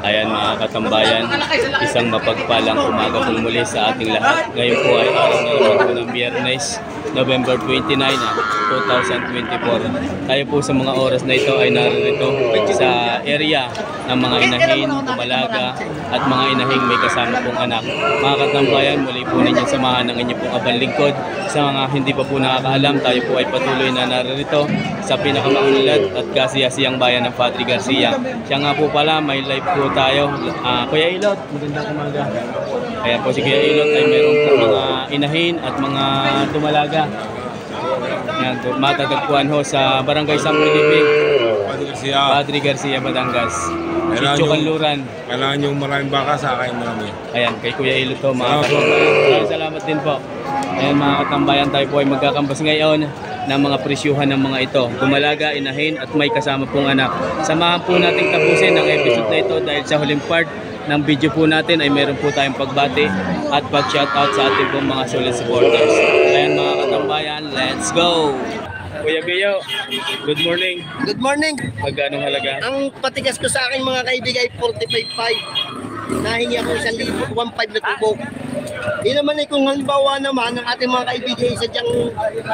Ayan mga katambayan, isang mapagpalang umaga po muli sa ating lahat. Ngayon po ay araw na naman po ng Biyernes, November 29, 2024. Tayo po sa mga oras na ito ay narito sa area ng mga inahin, tumalaga at mga inahing may kasama pong anak. Mga katambayan, muli po ninyong samahan ng inyong pong abang lingkod. Sa mga hindi pa po nakakaalam, tayo po ay patuloy na narito sa pinakamaunlad at kasiyasiyang bayan ng Padre Garcia. Siya nga po pala, may live po tayo. Kuya Ilot, magandang umaga. Kaya po si Kuya Ilot ay meron po mga inahin at mga tumalaga. Yan, matatagpuan ho sa Barangay San Felipe, Padre Garcia, Batangas. Sitio Kanluran. Kailangan yung maraming baka sa akin marami. Ayan, kay Kuya Ilot to, mga katambayan. Maraming salamat din po. Ayan mga katambayan, tayo po ay magkakambas ngayon ng mga presyuhan ng mga ito. Dumalaga, inahin at may kasama pong anak. Samahan po natin tapusin ang episode na ito dahil sa huling part ng video po natin ay meron po tayong pagbati at pag-shoutout sa ating pong mga solid supporters. Ayan mga katambayan, let's go! Kuya Biyo, good morning. Good morning. Magkano halaga? Ang patigas ko sa akin mga kaibigan ay 45.5. Nahingi ako 1,000, 1,500 na tubo. Di naman ay kung halimbawa naman ng ating mga kaibigan sadyang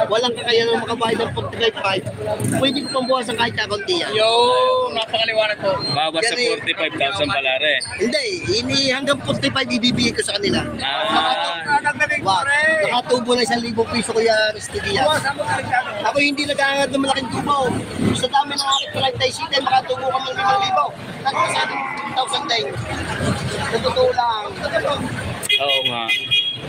walang kakayanan makabayad ng 45.5, pwede ko pang buwasan kahit kakunti yan. Yo, napakaliwanag po. Bawas sa 45,000 palare. Hindi, hanggang 45 ibibigay ko sa kanila. Wow, nakatubo na 1,000 piso kuya Ristidia. Ako hindi nag-aangad ng malaking tubo. Sa dami ng aking palagtay sita, makatubo ka ng 5,000. Nagkasabi 1,000 din. Totoo lang. Oo nga.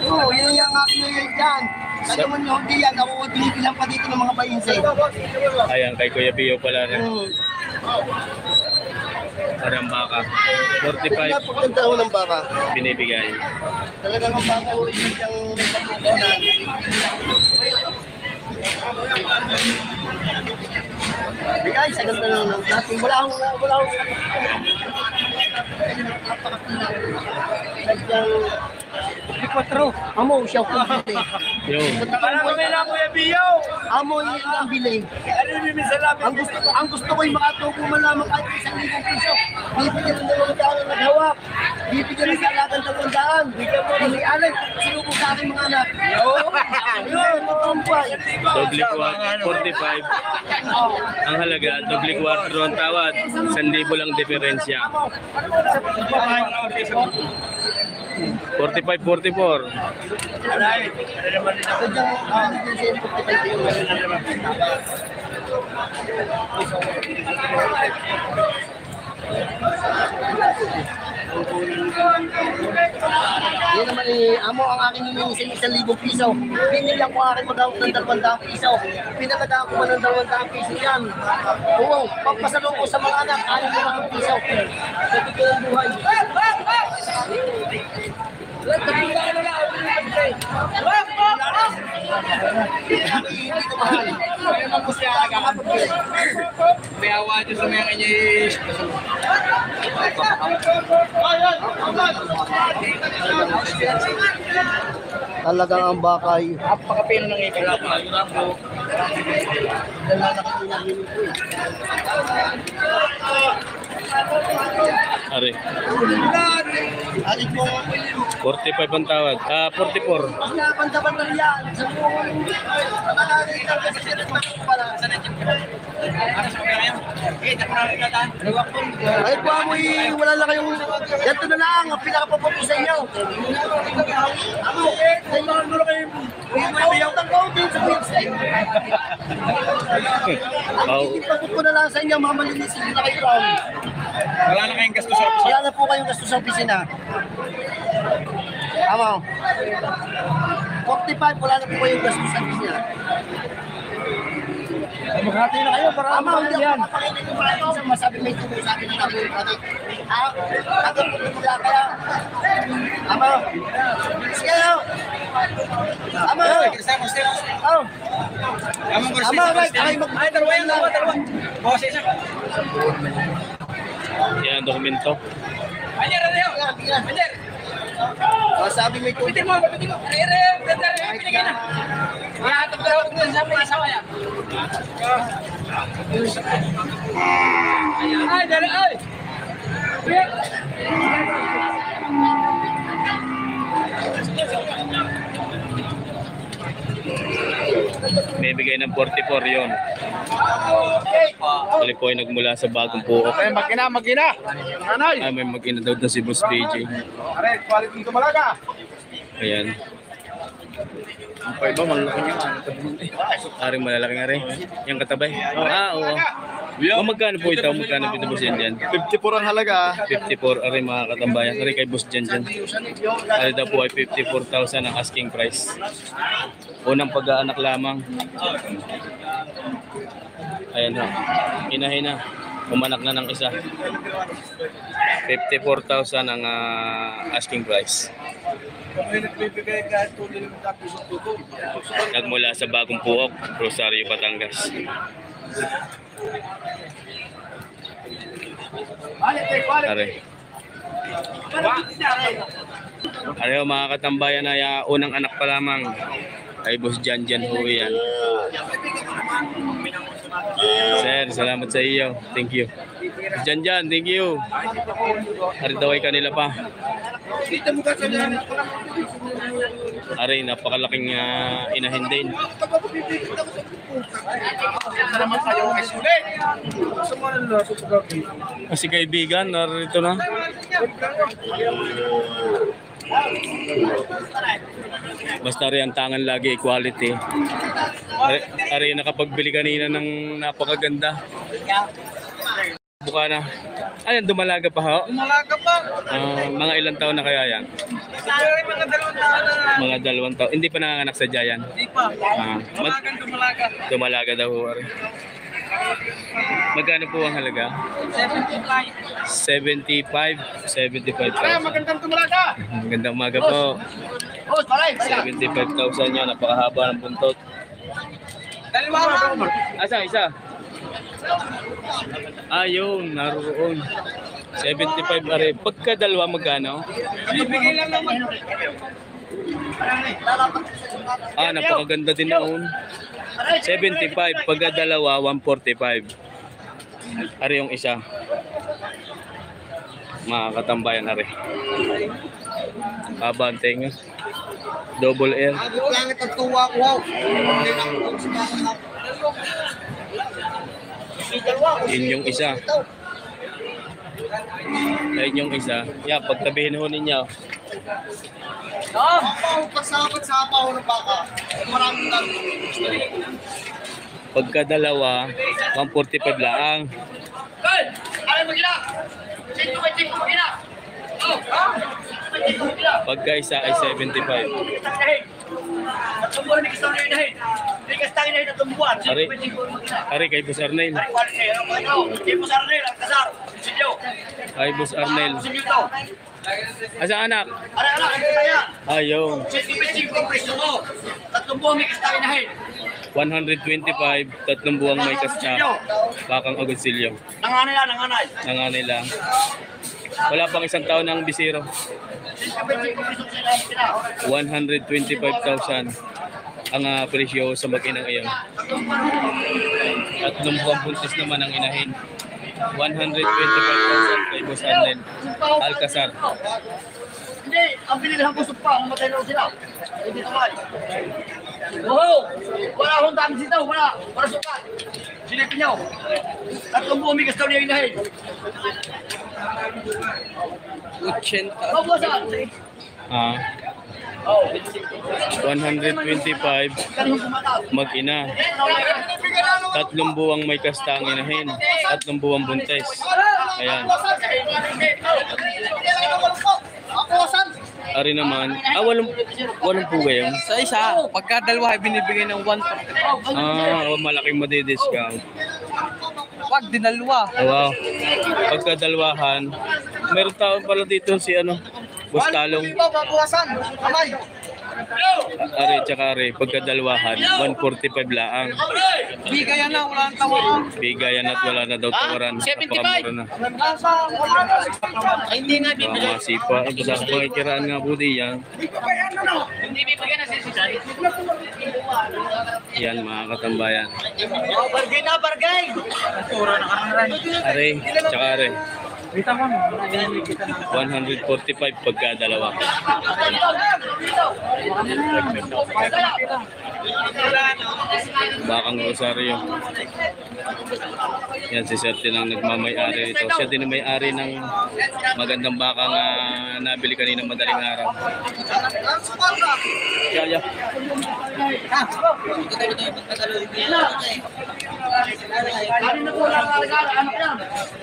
Oo, yun yung aking ngayon dyan. Kaya naman yung hindi yan, ako binibilang pa dito ng mga bayinse. Ayan, kay Kuya Biyo pala rin. Parang baka. 45 Napaganda ko ng baka. binibigay. Talagang ang baka ko yun yung patutunan. Bigay, sa ganda lang ng natin. Wala akong sadyang Ipatro. Amo, siya po bili. Yun. Parang kami na po yung biyo. Amo yun ang bili. Ano yung salamin? Ang gusto ko yung makatubo man lamang kahit 1,000 piso. Bibigyan ng 200 na hawak. Bibigyan ng salagang 200. Hindi alay. Sinubo sa aking mga anak. Yun, matumpay. Doble 45. Ang halaga, doble 4 ang tawad. 1,000 lang diferensya. 45-44. Yan naman amo ang aking hiningi sa 1,000 piso. Binigyan ko aking mag-out ng 200 piso. Pinalagaan ko man ng 200 piso yan. Oo, pagpasalong ko sa mga anak, 6,000 piso. Sa totoong buhay. Hindi ko mahal. May awa dyan sa mga kanya Talagang ang bakay. napakapino ng ikalap. Are. Alit mo 45 ang tawad. 44. Banda-banda yan. Sa buong ay po amoy, wala na kayong ganito na lang, ang pinakapapapo sa inyo. Ano? Ay mga gulo kayo. Ayaw ng kauntin sa pinsa. Ang ipapot ko na lang sa inyo, mga malinisin na kayo raw. Wala na kayong gasto sa Wala na po kayong gasto sa opisina. Tama. 45, wala na po kayong gasto sa opisina. Maghati na kayo para Tama, hindi ako mapakita yung mga ito. Masabi may tubo sa akin ng tabi. Kagod ko kaya. Tama. Sige na. Tama. Oh. Tama, right. Ay, dalawa yan, dalawa. Bawas isa. Yan, dokumento. Anyer, Anyer. Masabi may tubo. Pitin mo. Ay, pinigay na. Mahatap daw ko sa mga asawa yan. Ay, dali, ay. May bigay ng 44 yon. Kali po ay nagmula sa bagong puok. Ay, magina! Nanay! May mag-ina daw na si Boss BJ. Are, quality ito malaga! Ayan. Ang pa iba, malaki niya. Aring malalaki nga rin. Yung katabay. Oo. Magkano po ito? Magkano po ito Boss Jan Jan? 54 ang halaga. 54. Aring mga katambayan. Aring kay Boss Jan Jan. Aring daw po ay 54,000 ang asking price. Unang pag-aanak lamang. Ayan ha. Inahin na. Umanak na ng isa. 54,000 ang asking price. Nagmula sa bagong puok, Rosario, Batangas. Are. Are mga katambayan ay unang anak pa lamang. Ay Boss Jan Jan ho yan. Sir, salamat sa iyo. Thank you. Jan Jan, thank you. Hari daw ay kanila pa. Ari, napakalaking inahin din. Kasi kaibigan, narito na. Basta rin ang tangan lagi equality. Ari, nakapagbili kanina ng napakaganda. Buka na. Ayan, dumalaga pa ho? Umalaga pa. Mga ilang taon na kaya yan? Mga 2 taon na. Mga 2 taon. Hindi pa nanganganak sa Jayan? Hindi pa. Dumalaga. Dumalaga daw ho. Magkano po ang halaga? 75. 75,000. Magandang tumalaga! Magandang umaga po. 75,000 yan. Napakahaba ng buntot. Isa. Ayun, naroon. 75 are. Pagka dalawa magkano? Bibigay lang naman. Napakaganda din noon. 75. Pagka dalawa, 145. Are yung isa. Mga katambayan are. Abanteng. Double air. Langit ang tuwa ko. Yun yung isa. Ayun yung isa. Yeah, pagtabihin ho ninyo. Pagsapat-sapaw ng baka. Maraming lang. Pagka dalawa, 145 lang. Ano mo gila? Sino mo gila? Pagka isa ay 75. Ari kay Boss Arnel. Ay Boss Arnel. Asa anak? Ayun. 125, 3 buwang may kasta. Bakang Agoncillo. Nanganay lang. Wala pang 1 taon ng bisiro. 125,000 ang presyo sa mag-inang iyon. At buwang buntis naman ang inahin. 125,000 kay Boss Arnel. Alcazar. Hindi, ang pinilihan ko pa, mamatay na sila. Hindi naman. Oo! Wala akong dami sitaw, wala sukat. Silipin niyo. Tatlong bumigas daw niya inahin. 80. Mabuwasan. 125 mag-ina. 3 buwang may kasta ang inahin. 3 buwang buntis. Ayan. Ari naman. Walang po kayo. Sa isa, pagka dalawa ay binibigay ng 1. Malaking madidiscount. Wag dinalwa. Wow. Pagka dalawahan, meron tao pala dito si Boss Talong. Ari, tsaka ari, pagka dalawahan, 145 laang. Bigayan na, wala nang tawaran. Bigayan at wala na daw tawaran. 75. Napakamura na. Ay, hindi nga Mga masipa. Basta mga kiraan nga po diyan. Hindi bibigyan na sisisan. Yan mga katambayan. Bargay na, bargay! Ari, tsaka ari. 145 pagka dalawa. Bakang Rosario. Yan si Sir din ang nagmamay-ari ito. Siya din ang may-ari ng magandang bakang nabili kanina madaling araw. Kaya.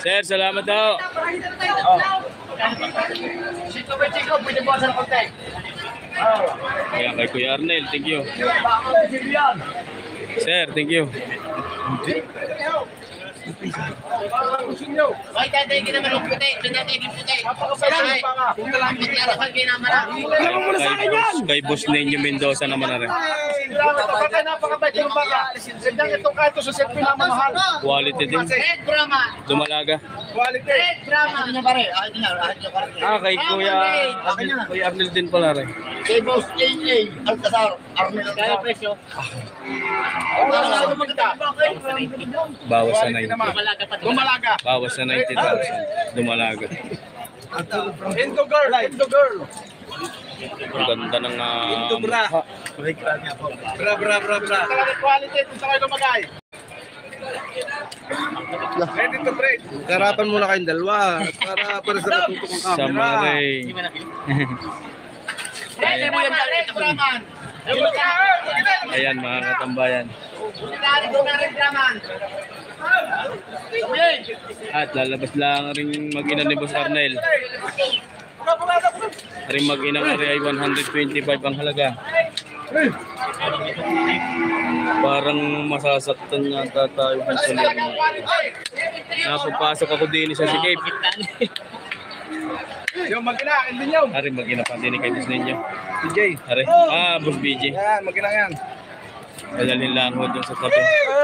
Sir, salamat daw. Kaya kay Kuya Arnel, thank you. Sir, thank you. Ay, tatay kita manong puti. Tatay kita puti. Kay Boss Nenyo Mendoza naman na rin. Napakabait yung baka. Sendang itong kato sa set pinamamahal. Quality din. Red Brahma. Dumalaga. Quality. Red Brahma. Kay Kuya Arnel din pala rin. Kay Boss AA, Alcazar, Arnel Kaya Alcazar. presyo. Bawas sa 90. Dumalaga. Bawas sa 90,000. Dumalaga. Indo girl. Indo girl. Ang ganda ng mukha. Bra. Talaga quality ito sa kayo lumagay. Ready to break. Harapan muna kayong dalawa para sa katutok ng Sa camera. Maray. Red Brahma. Ayan mga katambayan. Red Brahma. At lalabas lang rin mag-ina ni Boss Arnel. Rin mag-ina ari ay 125 ang halaga. Parang masasaktan yata tayo sa laro. Napapasok ako din sa sikip. Yung mag-ina, hindi nyo. Ari mag-ina pa din kay Boss ninyo. DJ. Ari. Boss BJ. Yan, mag-ina yan. Madalhin lang ho doon sa tabi.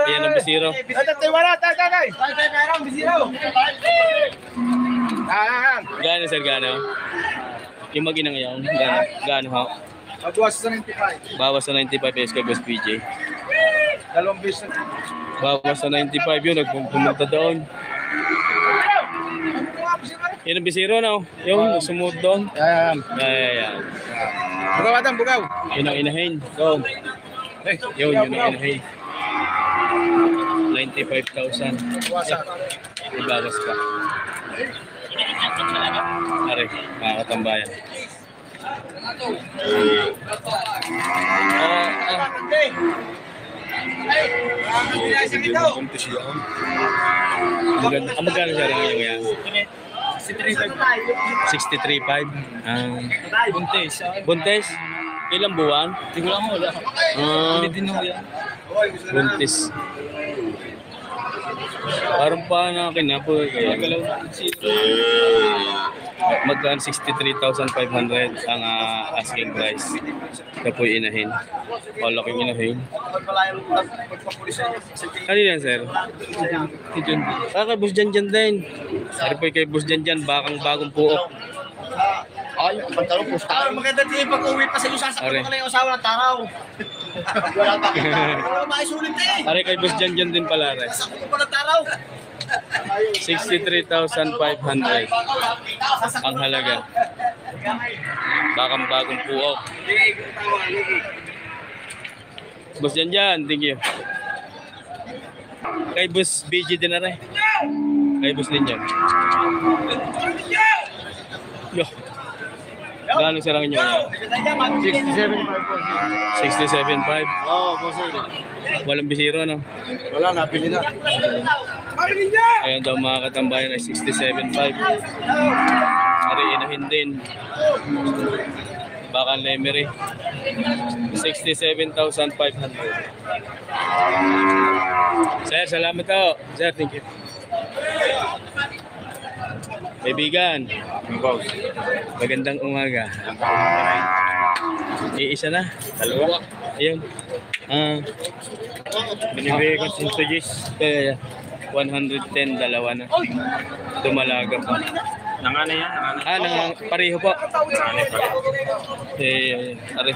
Ayan ang bisiro. Tatay, wala. Tatay. Meron, bisiro. Yan. Gano sir, gano? Yung mag-ina ngayon, gano ho? Magbuwas sa 95. Bawas sa 95 pesos kay Boss BJ. Dalawang business. Bawas sa 95 yun, nagpumunta doon. Yan ang bisiro na, yung sumut doon. Yan. Ayan. Bugaw, Adam, bugaw. Yun ang inahin. Doon. Yun ang inahin. 95,000. Buwasan. Ibawas pa. Ari, mga katambayan. Magkano siya rin ngayon yan? 63.5. Buntes. Buntes? Ilang buwan? Hindi ko lang mo. Buntes. Parang pa na akin na po. Magkaan 63,500 ang asking price. Ito po yung inahin. Malaking inahin. Ano yan, sir? Kay Boss Janjan din. Ari po kay Boss Janjan, bakang bagong puok. Ay, pantalong pusta. Maganda din pag-uwi pa sa iyo, sasakit mo lang yung asawa ng taraw. Wala pa. Wala maisulit eh. Ari kay Boss Janjan din pala rin. Sasakit mo pa ng taraw. 63,500 ang halaga. Bakang bagong puok. Boss Janjan, thank you. Kay Boss BG din na rin. Kay Boss ninyo. Yo. Gano'ng sarang nyo? 67.5. Oo, boss. Walang bisiro, no? Wala, napili na. Ayan daw mga katambayan ay 67.5. Ari inahin din. Baka Lemery. 67,500. Sir, salamat po. Sir, thank you. Kaibigan, magandang umaga. Iisa na, dalawa. Ayun. Binibigay ko sa Sujis. 110, dalawa na. Dumalaga pa. Nangana yan, nangana. Pareho po. Are.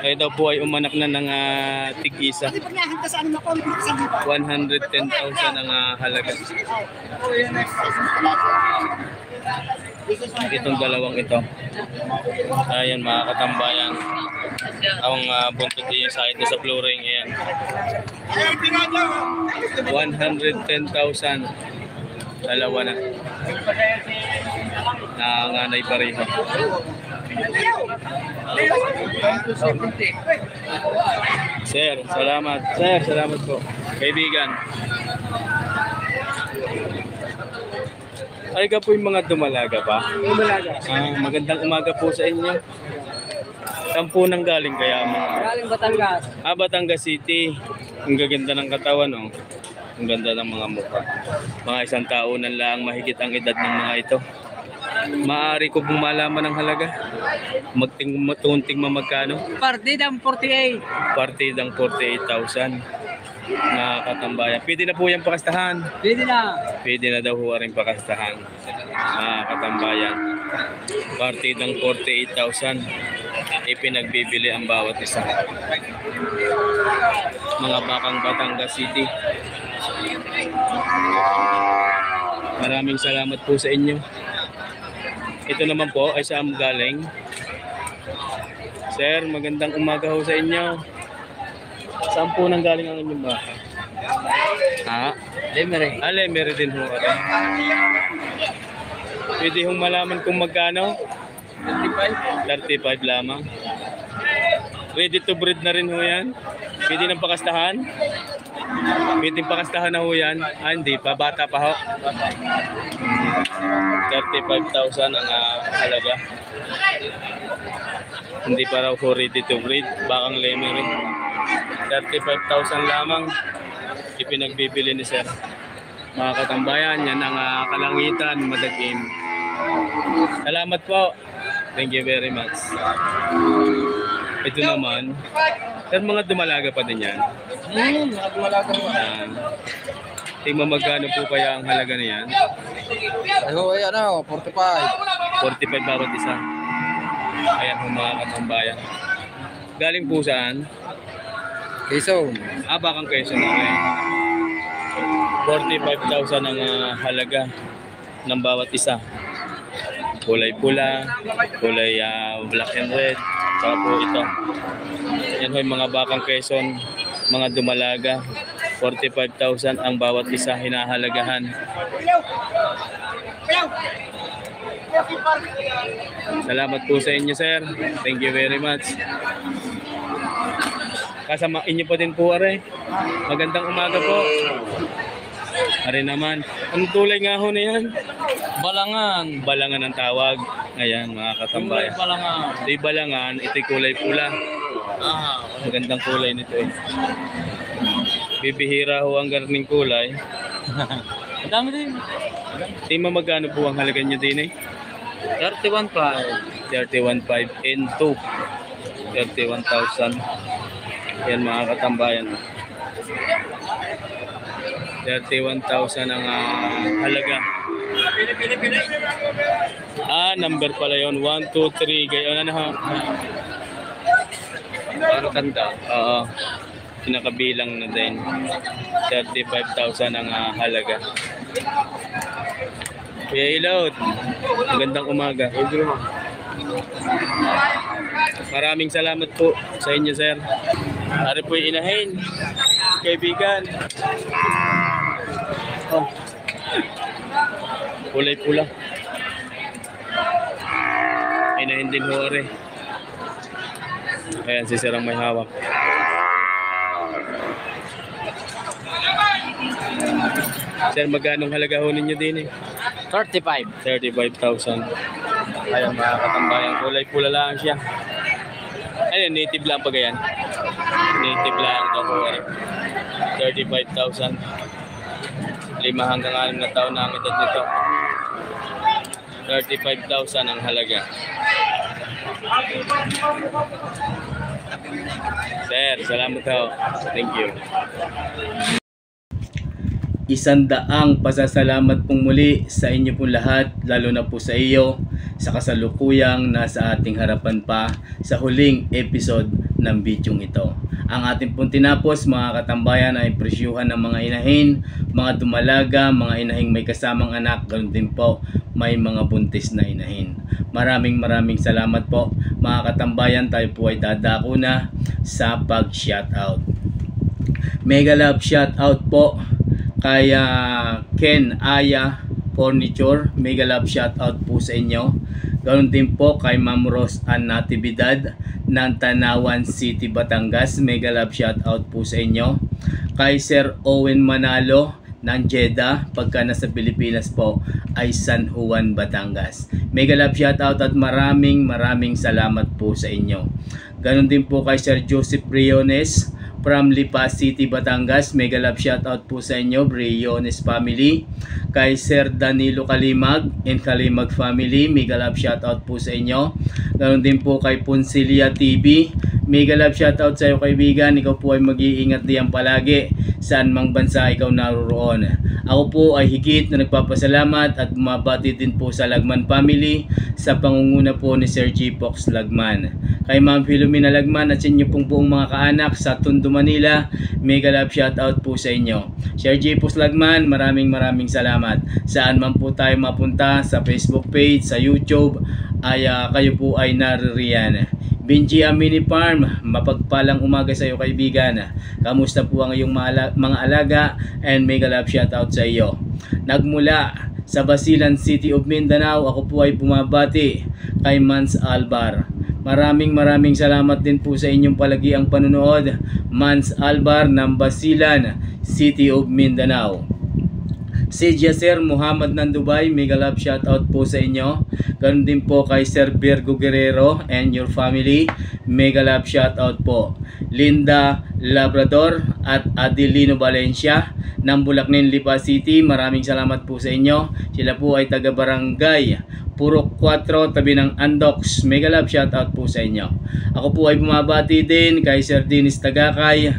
Ay daw po ay umanak na ng tig-isa. 110,000 ang halaga. Itong dalawang ito. Ayan mga katambayan. Ang buntot niya sa akin sa flooring. Ayan. 110,000. Dalawa na. Nanganay pareho. Sir, salamat. Sir, salamat po. Kaibigan. Ay ka po yung mga dumalaga pa? Dumalaga. Magandang umaga po sa inyo. Saan po nang galing kaya mga? Galing Batangas. Batangas City. Ang gaganda ng katawan, oh. Ang ganda ng mga mukha. Mga 1 taonan lang mahigit ang edad ng mga ito. Maaari ko pong malaman ang halaga. Matunting magkano? Partidang 48. Partidang 48,000. Katambayan. Pwede na po yung pakastahan. Pwede na. Pwede na daw ho rin pakastahan. Katambayan. Partidang 48,000. Ipinagbibili ang bawat isa. Mga bakang Batangas City. Maraming salamat po sa inyo. Ito naman po ay saan galing? Sir, magandang umaga ho sa inyo. Saan po nang galing ang inyong baka? Lemery. Lemery din ho. Pwede hong malaman kung magkano? 35 lamang. Ready to breed na rin ho yan? Pwede ng pakastahan? Pwede pakastahan na ho yan? Hindi pa, bata pa ho. 35,000 ang halaga. Hindi pa raw ho ready to breed. Bakang Lemery. 35,000 lamang ipinagbibili ni sir. Mga katambayan, yan ang kalangitan, madagim. Salamat po. Thank you very much. Ito naman, sir, mga dumalaga pa din yan. Mga dumalaga mo. Tingnan magkano po kaya ang halaga na yan? Ay, ano, 45. 45 bawat isa. Ayan po mga katambayan. Galing po saan? Quezon. Bakang Quezon na rin. 45,000 ang halaga ng bawat isa. Kulay pula, kulay black and red, saka po ito. Yan ho yung mga bakang Quezon, mga dumalaga. 45,000 ang bawat isa hinahalagahan. Salamat po sa inyo, sir. Thank you very much. Kasama inyo pa din po, are. Magandang umaga po. Are naman. Ang tulay nga ho na yan? Balangan. Balangan ang tawag. Ayan, mga katambayan. Balangan. Ito'y balangan, ito'y kulay pula. Magandang kulay nito eh. Bibihira ho ang garning kulay. Ang dami din. Tima, magkano po ang halaga nyo din eh? 31.5. 31.5 and 2. 31,000. Yan mga katambayan. 31,000 ang halaga. Number pala yun. 1, 2, 3. Gayon na ha. Parang tanda. Oo. Pinakabilang na din. 35,000 ang halaga. Kuya Ilot, magandang umaga. Maraming salamat po sa inyo, sir. Ari po yung inahin. Kaibigan. Oh. Kulay pula. Inahin din ho, ari. Ayan, si sir ang may hawak. Sir, magkano halaga ho ninyo din eh? 35. 35,000. Ayan mga katambayan, kulay pula lang siya. Ayun, native lang pa ganyan. Native lang ito po. 35,000. 5 hanggang 6 na taon na ang edad nito. 35,000 ang halaga. Sir, salamat ho. Thank you. 100 pasasalamat pong muli sa inyo pong lahat, lalo na po sa iyo sa kasalukuyang nasa ating harapan pa sa huling episode ng bidyong ito. Ang ating pong tinapos mga katambayan ay presyuhan ng mga inahin, mga dumalaga, mga inahing may kasamang anak, ganoon din po may mga buntis na inahin. Maraming salamat po mga katambayan. Tayo po ay dadako na sa pag-shoutout. Mega love shoutout po kay Ken Aya Furniture. Mega love shoutout po sa inyo. Ganoon din po kay Ma'am Rose Ann Natividad ng Tanawan City, Batangas. Mega love shoutout po sa inyo. Kay Sir Owen Manalo ng Jeddah, pagka nasa Pilipinas po ay San Juan, Batangas. Mega love shoutout at maraming salamat po sa inyo. Ganoon din po kay Sir Joseph Briones from Lipa City, Batangas. Mega love shoutout po sa inyo, Briones family. Kay Sir Danilo Kalimag and Kalimag family, mega love shoutout po sa inyo. Ganoon din po kay Ponsilia TV. Mega love shoutout sa iyo kaibigan. Ikaw po ay mag-iingat diyan palagi saan mang bansa ikaw naroon. Ako po ay higit na nagpapasalamat at bumabati din po sa Lagman family sa pangunguna po ni Sir G. Fox Lagman. Kay Ma'am Filomena Lagman at sa inyo pong buong mga kaanak sa Tondo, Manila, mega love shoutout po sa inyo. Sir G. Fox Lagman, maraming salamat. Saan man po tayo mapunta, sa Facebook page, sa YouTube, ay kayo po ay naririyan. Benji Amini Farm, mapagpalang umaga sa iyo kaibigan. Kamusta po ang iyong mga alaga, and mega love shoutout sa iyo. Nagmula sa Basilan City of Mindanao, ako po ay bumabati kay Mans Albar. Maraming salamat din po sa inyong palagiang panunood, Mans Albar ng Basilan City of Mindanao. Si Jasser Muhammad ng Dubai, mega love shoutout po sa inyo. Ganoon din po kay Sir Virgo Guerrero and your family, mega love shoutout po. Linda Labrador at Adelino Valencia ng Bulacnin, Lipa City, maraming salamat po sa inyo. Sila po ay taga barangay Purok 4, tabi ng Andox. Mega love shoutout po sa inyo. Ako po ay bumabati din kay Sir Dennis Tagakay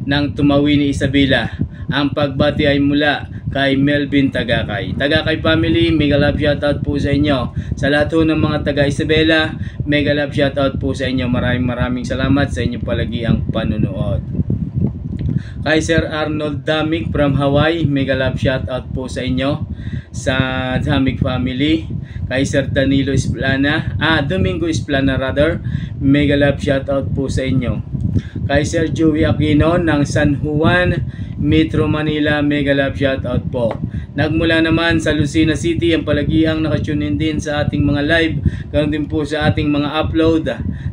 ng Tumawini, Isabela. Ang pagbati ay mula kay Melvin Tagakay. Tagakay family, mega love shoutout po sa inyo. Sa lahat ng mga taga Isabela, mega love shoutout po sa inyo. Maraming salamat sa inyong palagiang panunood. Kay Sir Arnold Damig from Hawaii, mega love shoutout po sa inyo. Sa Damig family. Kay Sir Danilo Esplana, Domingo Esplana rather, mega love shoutout po sa inyo. Kay Sir Joey Aquino ng San Juan, Metro Manila, mega love shoutout po. Nagmula naman sa Lucena City, ang palagiang nakatunin din sa ating mga live, ganoon din po sa ating mga upload,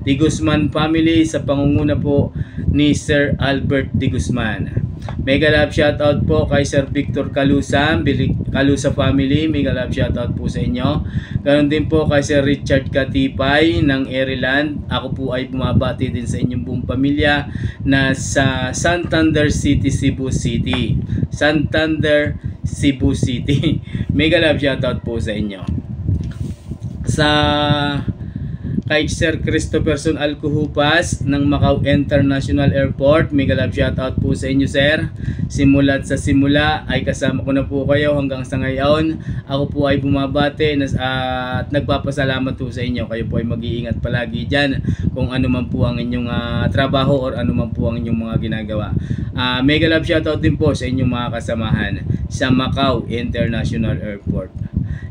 Di Guzman family sa pangunguna po ni Sir Albert Di Guzman. Mega love shoutout po kay Sir Victor Calusa, Calusa family, mega love shoutout po sa inyo. Ganoon din po kay Sir Richard Katipay ng Maryland. Ako po ay bumabati din sa inyong buong pamilya na sa Santander City, Cebu City. Santander, Cebu City. Mega love shoutout po sa inyo. Sa kay Sir Christopherson Alcuhupas ng Macau International Airport, mega love shoutout po sa inyo sir. Simula't sa simula ay kasama ko na po kayo hanggang sa ngayon. Ako po ay bumabati at nagpapasalamat po sa inyo. Kayo po ay mag-iingat palagi dyan kung ano man po ang inyong trabaho or ano man po ang inyong mga ginagawa. Mega love shoutout din po sa inyong mga kasamahan sa Macau International Airport.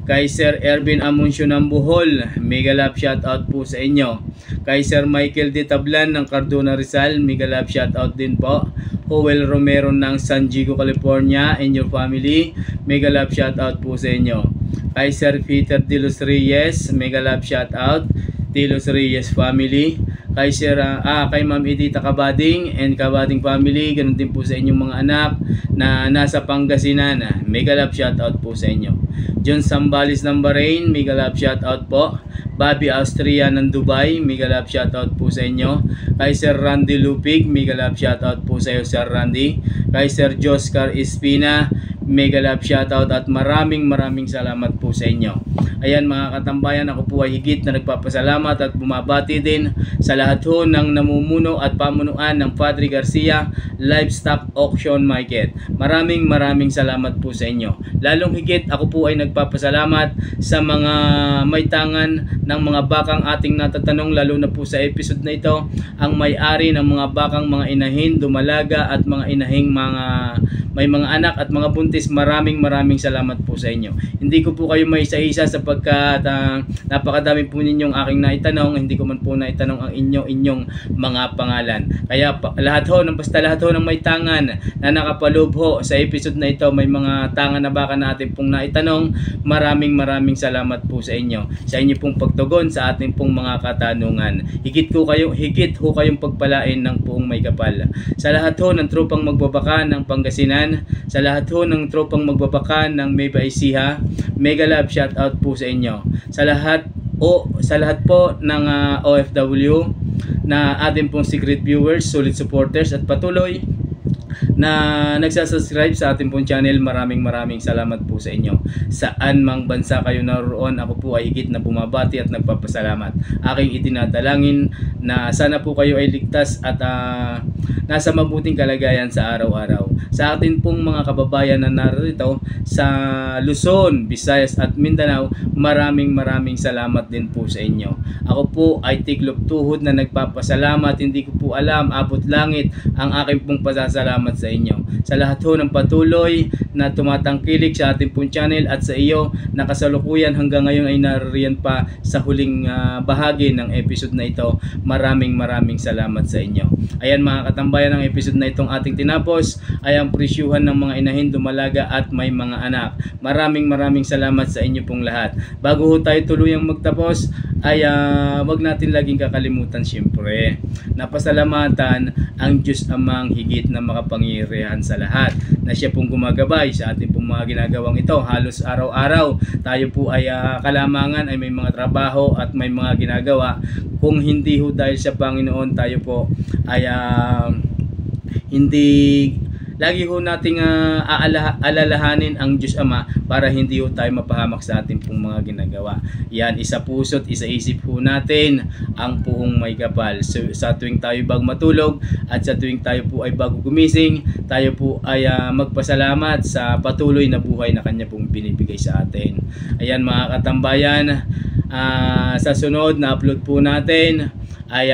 Kay Sir Ervin Amuncio ng Bohol, mega love shoutout po sa inyo. Kay Sir Michael De Tablan ng Cardona Rizal, mega love shoutout din po. Joel Romero ng San Diego, California and your family, mega love shoutout po sa inyo. Kay Sir Peter De Los Reyes, mega love shoutout. De Los Reyes family. Kay Sir kay Ma'am Edita Kabading and Kabading family, ganun din po sa inyong mga anak na nasa Pangasinan, mega love shoutout po sa inyo. John Sambales ng Bahrain, mega love shoutout po. Bobby Austria ng Dubai, mega love shoutout po sa inyo. Kay Sir Randy Lupig, mega love shoutout po sa iyo Sir Randy. Kay Sir Joscar Espina, mega love shoutout at maraming salamat po sa inyo. Ayan mga katambayan, ako po ay higit na nagpapasalamat at bumabati din sa lahat ho ng namumuno at pamunuan ng Padre Garcia Livestock Auction Market. Maraming salamat po sa inyo. Lalong higit ako po ay nagpapasalamat sa mga may tangan ng mga bakang ating natatanong, lalo na po sa episode na ito, ang may-ari ng mga bakang mga inahin, dumalaga at mga inahing may mga anak at mga buntis. Maraming salamat po sa inyo. Hindi ko po kayo may isa-isa sapagkat napakadami po ninyong aking naitanong. Hindi ko man po naitanong ang inyong mga pangalan. Kaya lahat ho ng may tangan na nakapaloob ho sa episode na ito, may mga tangan na baka natin pong naitanong. Maraming salamat po sa inyo. Sa inyo pong pagtugon sa ating pong mga katanungan. Higit ho kayong pagpalain ng buong may kapal. Sa lahat ho ng tropang magbabaka ng Pangasinan, sa lahat ho ng tropang magbabaka ng Nueva Ecija, mega love shoutout po sa inyo. Sa lahat po ng OFW na ating pong secret viewers, solid supporters at patuloy na nagsasubscribe sa ating pong channel, maraming salamat po sa inyo. Saan mang bansa kayo naroon, ako po ay higit na bumabati at nagpapasalamat. Aking itinadalangin na sana po kayo ay ligtas at nasa mabuting kalagayan sa araw-araw. Sa atin pong mga kababayan na narito sa Luzon, Visayas at Mindanao, maraming salamat din po sa inyo. Ako po ay tiglop tuhod na nagpapasalamat. Hindi ko po alam, abot langit ang aking pong pasasalamat sa inyo. Sa lahat ho ng patuloy na tumatangkilik sa ating pong channel at sa iyo na kasalukuyan hanggang ngayon ay naririyan pa sa huling bahagi ng episode na ito, maraming salamat sa inyo. Ayan mga katambayan, ang episode na itong ating tinapos ay ang presyuhan ng mga inahin, dumalaga at may mga anak. Maraming salamat sa inyo pong lahat. Bago ho tayo tuluyang magtapos ay wag natin laging kakalimutan siyempre na pasalamatan ang Diyos Amang higit na makapangyarihan sa lahat, na siya pong gumagabay sa ating pong mga ginagawang ito. Halos araw-araw tayo po ay kalamangan ay may mga trabaho at may mga ginagawa. Kung hindi ho dahil sa Panginoon, tayo po ay hindi lagi ho nating alalahanin ang Diyos Ama para hindi ho tayo mapahamak sa ating pong mga ginagawa. Yan, isa puso't isa isip ho natin ang puong may kapal. So, sa tuwing tayo bago matulog at sa tuwing tayo po ay bago gumising, tayo po ay magpasalamat sa patuloy na buhay na Kanya pong binibigay sa atin. Ayan mga katambayan, sa sunod na upload po natin ay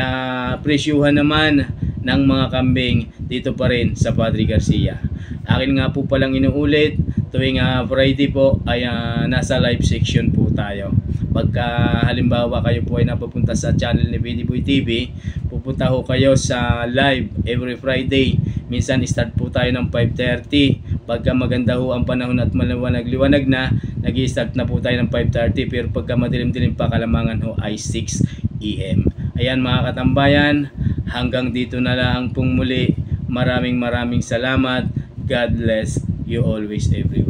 presyuhan naman ng mga kambing dito pa rin sa Padre Garcia. Akin nga po palang inuulit, tuwing Friday po ay nasa live section po tayo. Pagka halimbawa kayo po ay napapunta sa channel ni Vidiboy TV, pupunta ho kayo sa live every Friday. Minsan start po tayo ng 5:30. Pagka maganda ho ang panahon at maliwanag na, nag-i-start na po tayo ng 5:30. Pero pagka madilim-dilim pa, kalamangan ho ay 6 AM. Ayan mga katambayan, hanggang dito na lang pong muli. Maraming salamat. God bless you always everyone.